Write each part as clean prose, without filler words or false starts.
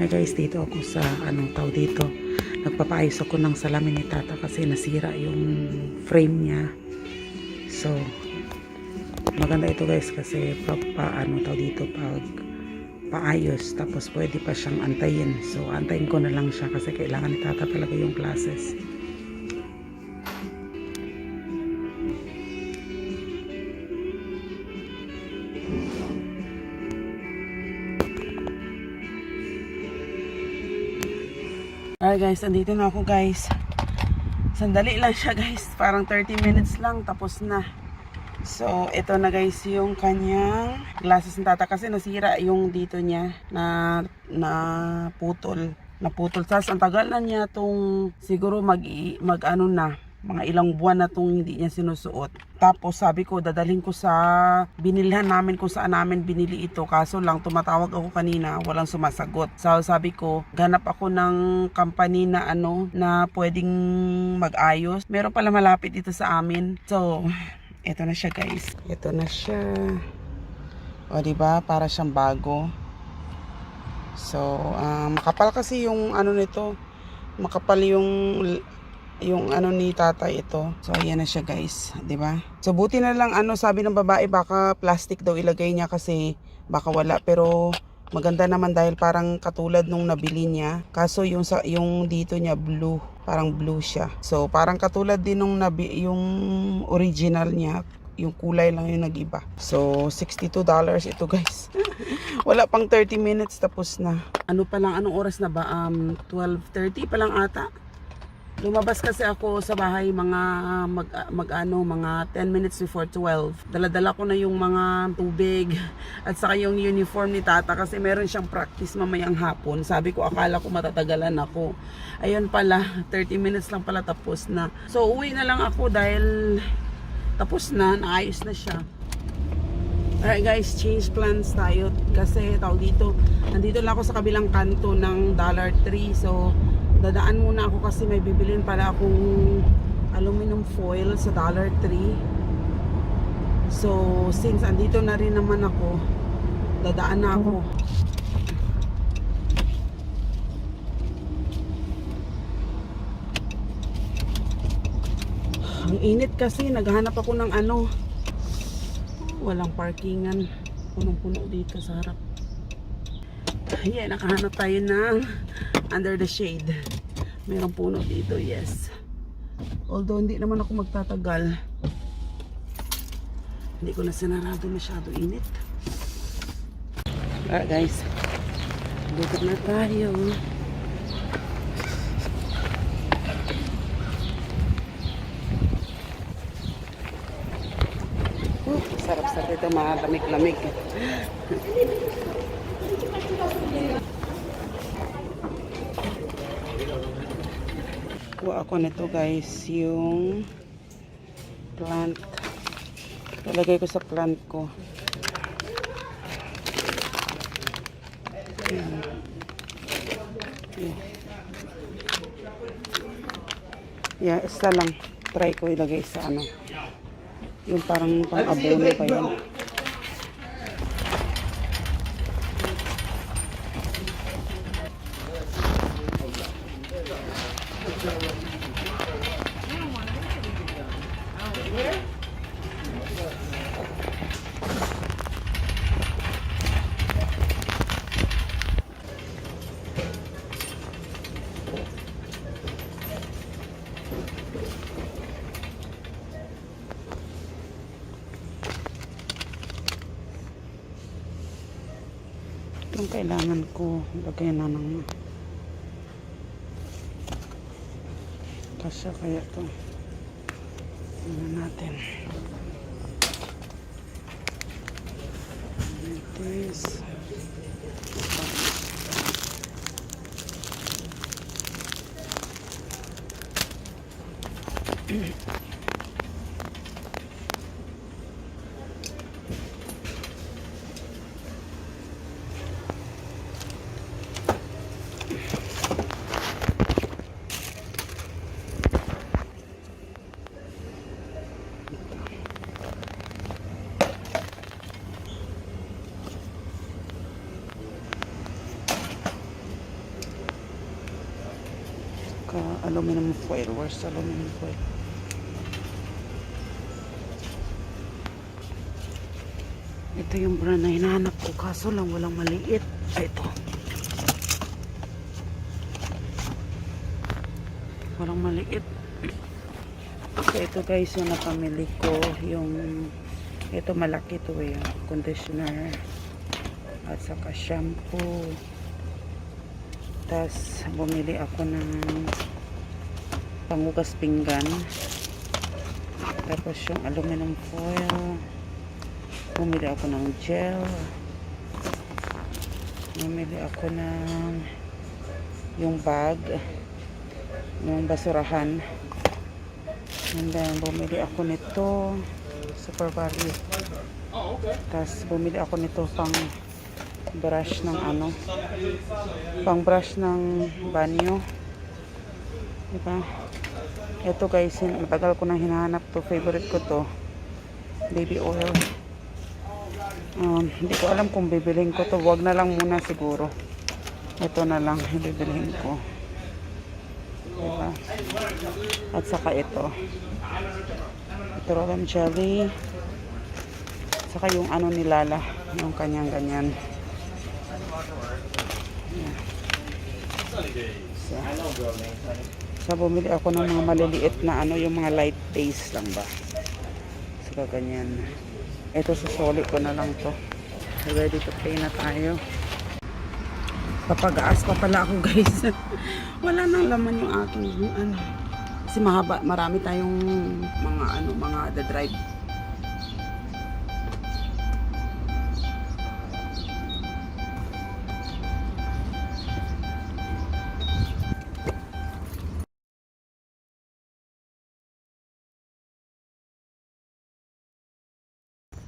Hi guys, dito ako sa tao dito. Nagpapaayos ako ng salamin ni tata kasi nasira yung frame niya. So, maganda ito guys kasi tao dito pag paayos tapos pwede pa siyang antayin. So, antayin ko na lang siya kasi kailangan ni tata talaga yung classes. Alright guys, andito na ako guys. Sandali lang siya guys. Parang 30 minutes lang tapos na. So, ito na guys yung kanyang glasses ng tata kasi nasira yung dito niya na putol. Naputol. Sas, ang tagal na niya tong siguro mga ilang buwan na tong hindi niya sinusuot. Tapos sabi ko dadalhin ko sa binilhan namin kung saan namin binili ito. Kaso lang tumatawag ako kanina, walang sumasagot. So sabi ko, ganap ako ng company na na pwedeng mag-ayos. Meron pala malapit dito sa amin. So, ito na siya guys. Ito na siya. O diba, para siyang bago. So, makapal kasi yung nito. Makapal yung ni tatay ito. So ayan na siya guys, 'di ba? So buti na lang sabi ng babae baka plastic daw ilagay niya kasi baka wala, pero maganda naman dahil parang katulad nung nabili niya. Kaso yung dito niya blue, parang blue siya. So parang katulad din nung yung original niya, yung kulay lang yung nag-iba. So $62 ito guys. Wala pang 30 minutes tapos na. Anong oras na ba? 12:30 pa lang ata. Lumabas kasi ako sa bahay mga 10 minutes before 12. Dala-dala ko na yung mga tubig at saka yung uniform ni tata kasi meron siyang practice mamayang hapon. Sabi ko akala ko matatagalan ako. Ayun pala, 30 minutes lang pala tapos na. So uwi na lang ako dahil tapos na, naayos na siya. Alright guys, change plans tayo kasi nandito lang ako sa kabilang kanto ng Dollar Tree. So dadaan muna ako kasi may bibilin pala akong aluminum foil sa Dollar Tree. So since andito na rin naman ako, dadaan na ako. Ang init kasi, naghahanap ako ng walang parkingan, punong-puno dito sa harap. Yeah, nakahanap tayo ng under the shade. Mayroong puno dito, yes. Although hindi naman ako magtatagal. Hindi ko na sinarado, masyado init. Alright guys, dito na tayo. Sarap-sarap ito, malamig-lamig. Kuha ako nito guys, yung plant. Talagay ko sa plant ko. Yeah, isa lang. Try ko ilagay sa yung parang pang-abono pa yun. Itong kailangan ko lagay na ng kasya kaya to natin this. aluminum foil. Where's aluminum foil? Ito yung brand na hinahanap ko, kaso lang walang maliit. Ay, ito. Walang maliit. So, ito guys yung napamili ko. Yung, ito malaki to eh. Conditioner. At saka shampoo. Tapos, bumili ako ng panghugas pinggan. Tapos, yung aluminum foil. Bumili ako ng gel. Bumili ako ng yung bag. Yung basurahan. And then, bumili ako nito. Super value. Tapos, bumili ako nito pang brush ng ano. Pang brush ng banyo. Diba? Ito guys, matagal ko nang hinahanap to. Favorite ko to. Baby oil. Hindi ko alam kung bibilhin ko to. Wag na lang muna siguro. Ito na lang bibilhin ko. Diba? At saka ito. Ito roll jelly. Saka yung ano ni Lala. Yung kanyang ganyan. Yeah. So, bumili ako ng mga maliliit na ano. Yung mga light base lang ba. Saka ganyan. Ito sa soli ko na lang to. Ready to pay na tayo. Papag-aas pa pala ako guys. Wala nang laman yung aking ano. Kasi mahaba, marami tayong mga ano, mga drive.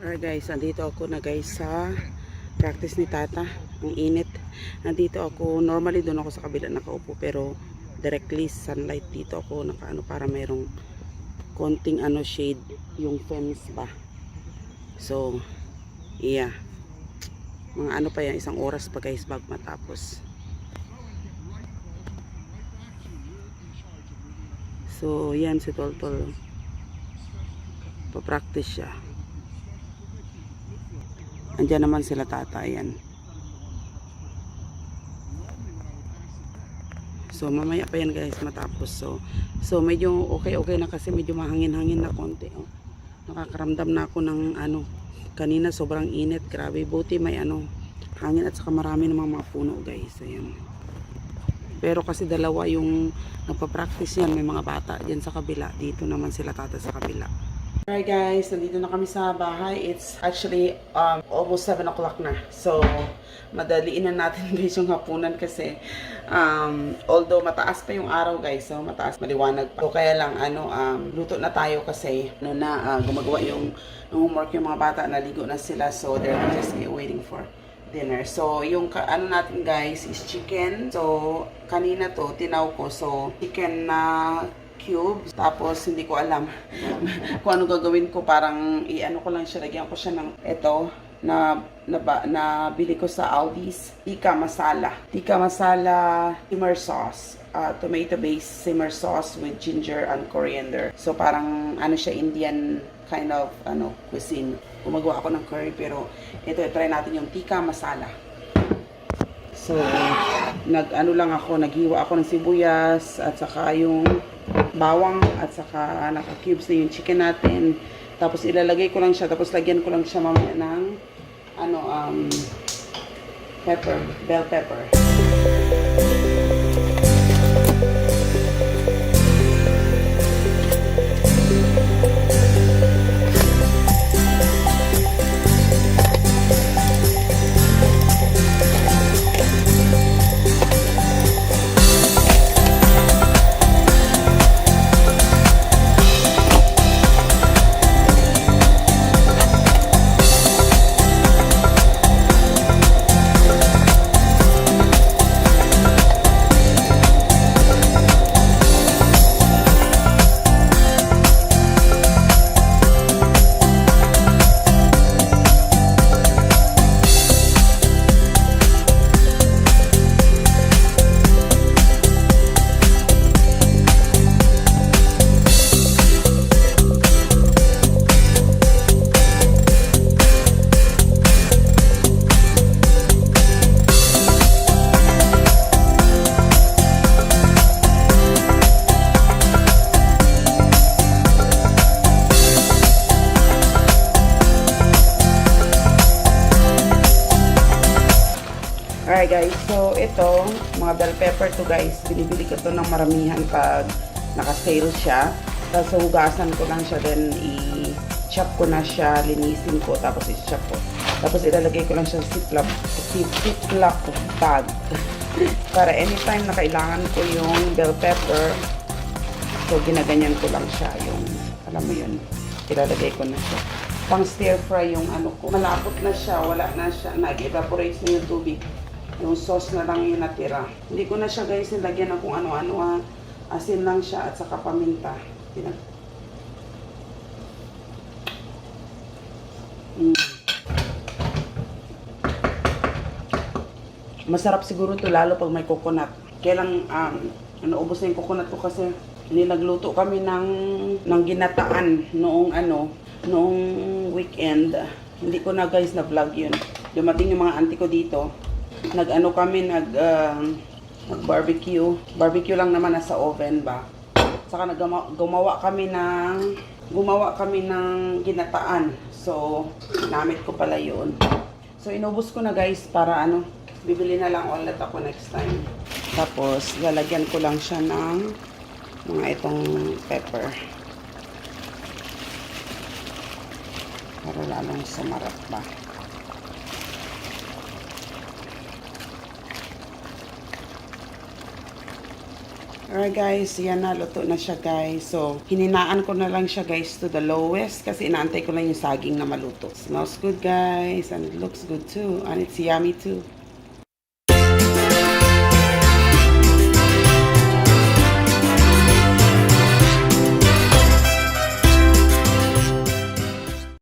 Alright guys, andito ako na guys sa practice ni Tata. Ang init. Nandito ako, normally doon ako sa kabila nakaupo, pero directly sunlight dito ako nakaano para mayroong konting ano shade yung fence ba. So, yeah. Mga ano pa yan, isang oras pa guys bago matapos. So, yan si Toltol. Pa-practice siya. Andiyan naman sila Tata, yan. So, mamaya pa yan guys matapos. So medyo okay na kasi medyo mahangin-hangin na konti. Oh. Nakakaramdam na ako ng ano, kanina sobrang init. Grabe, buti may ano, hangin at saka marami namang mga puno guys. Ayan. Pero kasi dalawa yung nagpa-practice yan. May mga bata dyan sa kabila. Dito naman sila Tata sa kabila. Alright guys, nandito na kami sa bahay. It's actually almost 7 o'clock na. So, madaliin na natin guys yung hapunan kasi although mataas pa yung araw guys, so mataas, maliwanag pa. So, kaya lang, luto na tayo kasi gumagawa yung homework yung mga bata, naligo na sila. So, they're just waiting for dinner. So, yung ano natin guys is chicken. So, kanina to, tinaw ko. So, chicken na cubes. Tapos, hindi ko alam kung ano gagawin ko. Parang, i-ano ko lang siya. Lagyan ko siya ng ito na bili ko sa Aldi's. Tikka masala. Tikka masala simmer sauce. Tomato-based simmer sauce with ginger and coriander. So, parang, ano siya, Indian kind of, cuisine. Gumagawa ako ng curry, pero ito, try natin yung tikka masala. So, naghiwa ako ng sibuyas, at saka yung bawang, at saka naka-cubes na yung chicken natin. Tapos ilalagay ko lang siya, tapos lagyan ko lang siya mamaya ng pepper, bell pepper. Alright guys, so ito, mga bell pepper to guys. Binibili ko to ng maramihan pag naka-sale siya. Tapos hugasan ko lang siya, then i-chop ko na siya, linisin ko, tapos i-chop ko. Tapos ilalagay ko lang siya sa ziplock bag. Para anytime na kailangan ko yung bell pepper, so ginaganyan ko lang siya, yung, alam mo yun, ilalagay ko na siya. Pang stir fry yung ano ko. Malapot na siya, wala na siya, nag-evaporate na yung tubig. Yung sauce na lang yung natira. Hindi ko na siya guys nilagyan ng kung ano-ano, asin lang siya at saka paminta. Masarap siguro to lalo pag may coconut. Kaya lang, naubos na yung coconut ko kasi nagluto kami ng ginataan noong weekend. Hindi ko na guys na vlog yun. Dumating yung mga auntie ko dito. Nag-barbecue. Barbecue lang naman nasa oven ba. Saka gumawa kami ng ginataan. So, ginamit ko pala yun. So, inubos ko na guys para bibili na lang ulit ako next time. Tapos, lalagyan ko lang siya ng mga itong pepper. Para lalong sumarap ba. Alright guys, yan na, luto na siya guys. So, hininaan ko na lang siya guys to the lowest kasi inaantay ko lang yung saging na maluto. Smells good guys and it looks good too and it's yummy too.